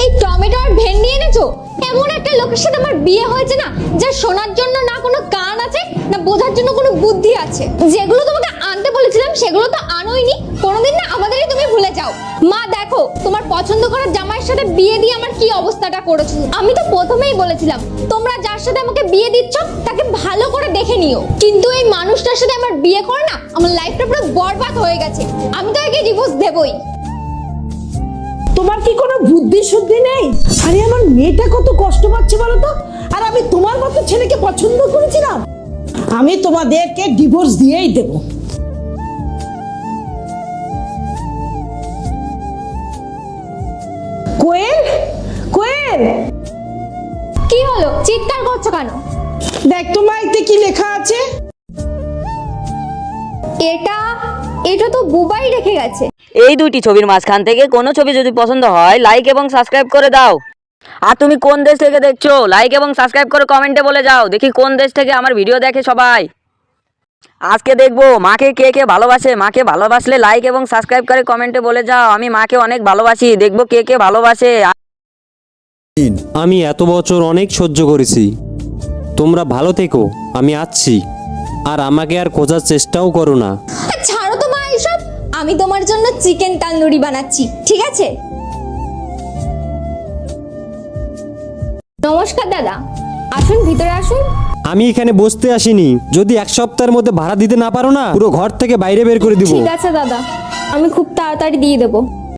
এই টমেটো আর ভেন্ডি এনেছো? এমন একটা লোকের সাথে আমার বিয়ে হয়েছে না, যে শোনার জন্য না কোনো কান আছে না বোঝার জন্য কোনো বুদ্ধি আছে। যেগুলো তোমাকে আনতে বলেছিলাম সেগুলো তো আনোইনি। কোনোদিন না আমাদেরই তুমি ভুলে যাও। মা দেখো, তোমার পছন্দ করার জামাইয়ের সাথে বিয়ে দিয়ে আমার কি অবস্থাটা করেছো। আমি তো প্রথমেই বলেছিলাম তোমরা যার সাথে আমাকে বিয়ে দিচ্ছ তাকে ভালো করে দেখে নিও, কিন্তু এই মানুষটার সাথে আমার বিয়ে করে না আমার লাইফটা পুরো বরবাদ হয়ে গেছে। আমি তো একে ডিভোর্স দেবই। তোমার কি কোনো বুদ্ধি শুদ্ধি নেই? আরে আমার মেয়েটা কত কষ্ট পাচ্ছে বলো তো। আর আমি তোমার মতো ছেলেকে পছন্দ করেছিলাম। আমি তোমাদেরকে ডিভোর্স দিয়েই দেব। কোয়েল, কোয়েল, কি হলো, চিৎকার করছো কেন? দেখ তোমার এতে কি লেখা আছে। এটা তো বুবাই রেখে গেছে। এই দুইটি ছবির মাঝখান থেকে কোনো ছবি যদি পছন্দ হয় লাইক এবং সাবস্ক্রাইব করে দাও। আর তুমি কোন দেশ থেকে দেখছো লাইক এবং সাবস্ক্রাইব করে কমেন্টে বলে যাও, দেখি কোন দেশ থেকে আমার ভিডিও দেখে সবাই। আজকে দেখবো মাকে কে কে ভালোবাসে। মাকে ভালোবাসলে লাইক এবং সাবস্ক্রাইব করে কমেন্টে বলে যাও। আমি মাকে অনেক ভালোবাসি, দেখবো কে কে ভালোবাসে। আমি এত বছর অনেক সহ্য করেছি, তোমরা ভালো থেকো, আমি আসছি। আর আমাকে আর খোঁজার চেষ্টাও করো না। ছাড়ো তো মা এসব, আমি তোমার জন্য চিকেন তান্দুরি বানাচ্ছি, ঠিক আছে? নমস্কার দাদা, আসুন ভিতরে আসুন। আমি এখানে বসতে আসিনি, যদি এক সপ্তাহের মধ্যে ভাড়া দিতে না পারো না পুরো ঘর থেকে বাইরে বের করে দিব। ঠিক আছে দাদা, আমি খুব তাড়াতাড়ি দিয়ে দেবো।